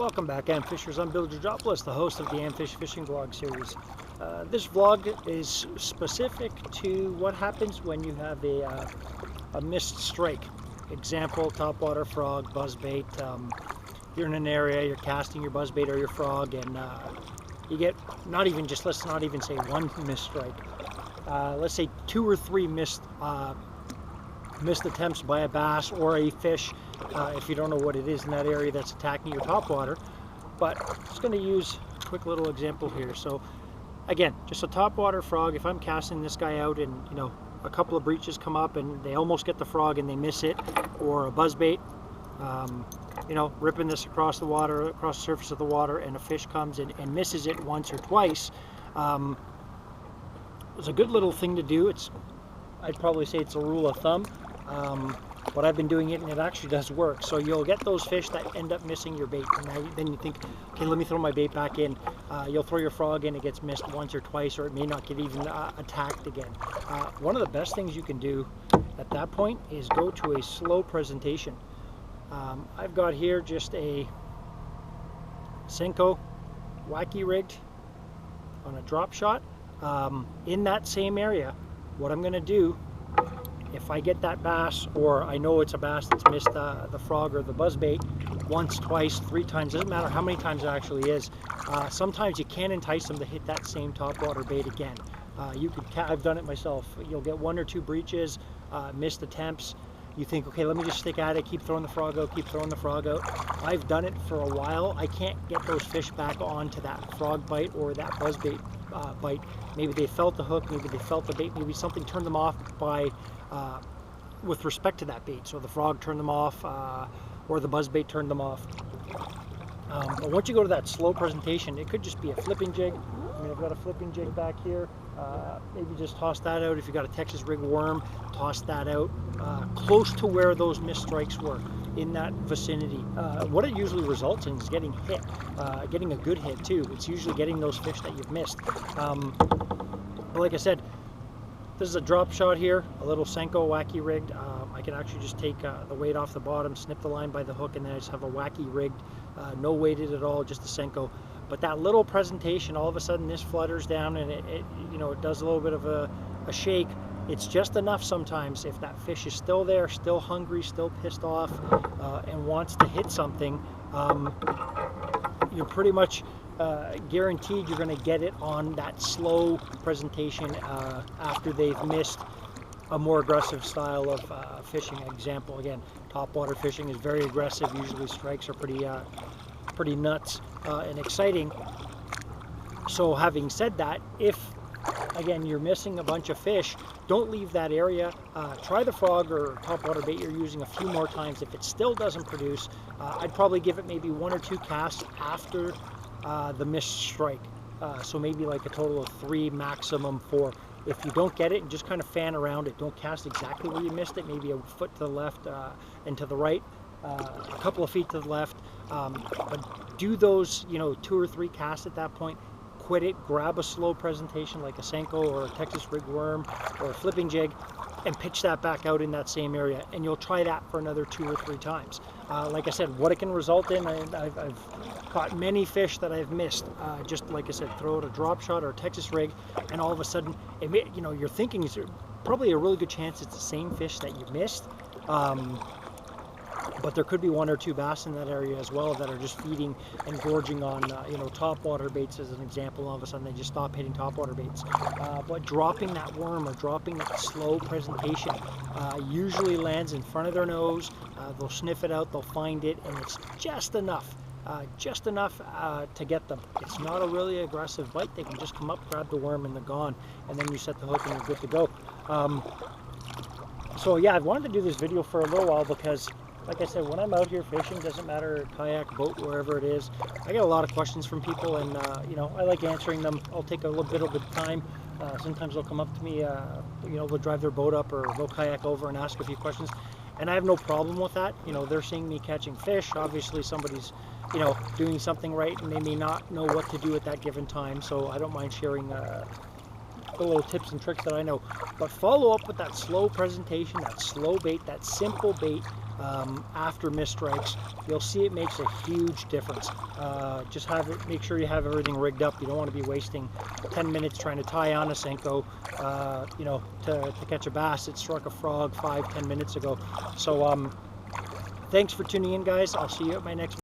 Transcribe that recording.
Welcome back, AMFishers. I'm Georgopoulos, the host of the AMFish fishing vlog series. This vlog is specific to what happens when you have a missed strike. Example, topwater frog, buzzbait. You're in an area, you're casting your buzzbait or your frog, and you get let's not even say one missed strike. Let's say 2 or 3 missed attempts by a bass or a fish, if you don't know what it is in that area that's attacking your topwater. But I'm just going to use a quick little example here. So again, just a topwater frog. If I'm casting this guy out and a couple of breaches come up and they almost get the frog and they miss it, or a buzzbait, ripping this across the water, across the surface of the water, and a fish comes and misses it once or twice, it's a good little thing to do. I'd probably say it's a rule of thumb, but I've been doing it and it actually does work. So you'll get those fish that end up missing your bait, and then you think, okay, let me throw my bait back in. You'll throw your frog in, it gets missed once or twice, or it may not get even attacked again. One of the best things you can do at that point is go to a slow presentation. I've got here just a Senko wacky rigged on a drop shot. In that same area, what I'm going to do, if I get that bass, or I know it's a bass that's missed the frog or the buzzbait once, twice, 3 times, doesn't matter how many times it actually is, sometimes you can entice them to hit that same topwater bait again. I've done it myself. You'll get 1 or 2 breaches, missed attempts. You think, okay, let me just stick at it, keep throwing the frog out, keep throwing the frog out. I've done it for a while. I can't get those fish back onto that frog bite or that buzzbait bite. Maybe they felt the hook, maybe they felt the bait, maybe something turned them off with respect to that bait. So the frog turned them off, or the buzzbait turned them off. But once you go to that slow presentation, it could just be a flipping jig. I mean, I've got a flipping jig back here. Maybe just toss that out. If you got a Texas rig worm, toss that out close to where those missed strikes were, in that vicinity. What it usually results in is getting hit, getting a good hit too. It's usually getting those fish that you've missed. But like I said, this is a drop shot here, a little Senko wacky rigged. I can actually just take the weight off the bottom, snip the line by the hook, and then I just have a wacky rigged, no weighted at all, just a Senko. But that little presentation, all of a sudden this flutters down and it does a little bit of a shake. It's just enough sometimes, if that fish is still there, still hungry, still pissed off, and wants to hit something, you're pretty much guaranteed you're going to get it on that slow presentation after they've missed a more aggressive style of fishing. Example, again, topwater fishing is very aggressive. Usually strikes are pretty nuts and exciting. So having said that, if again you're missing a bunch of fish, don't leave that area. Try the frog or topwater bait you're using a few more times. If it still doesn't produce, I'd probably give it maybe 1 or 2 casts after the missed strike. So maybe like a total of 3, maximum 4. If you don't get it, just kind of fan around it. Don't cast exactly where you missed it. Maybe a foot to the left and to the right, a couple of feet to the left. But do those 2 or 3 casts at that point. Quit it, grab a slow presentation like a Senko or a Texas rig worm or a flipping jig, and pitch that back out in that same area, and you'll try that for another 2 or 3 times. Like I said, what it can result in, I've caught many fish that I've missed, just like I said, throw out a drop shot or a Texas rig, and all of a sudden, you're thinking it's probably a really good chance it's the same fish that you missed. But there could be 1 or 2 bass in that area as well that are just feeding and gorging on, topwater baits as an example. All of a sudden they just stop hitting topwater baits. But dropping that worm or dropping that slow presentation usually lands in front of their nose. They'll sniff it out, they'll find it, and it's just enough to get them. It's not a really aggressive bite. They can just come up, grab the worm, and they're gone. And then you set the hook and you're good to go. So yeah, I've wanted to do this video for a little while because, like I said, when I'm out here fishing, doesn't matter, kayak, boat, wherever it is, I get a lot of questions from people, and I like answering them. I'll take a little bit of time. Sometimes they'll come up to me, they'll drive their boat up or they'll kayak over and ask a few questions, and I have no problem with that. They're seeing me catching fish. Obviously somebody's doing something right, and they may not know what to do at that given time, so I don't mind sharing the little tips and tricks that I know. But follow up with that slow presentation, that slow bait, that simple bait. after mist strikes, you'll see it makes a huge difference. Just make sure you have everything rigged up. You don't want to be wasting 10 minutes trying to tie on a Senko, you know, to catch a bass that struck a frog 5-10 minutes ago. So thanks for tuning in, guys. I'll see you at my next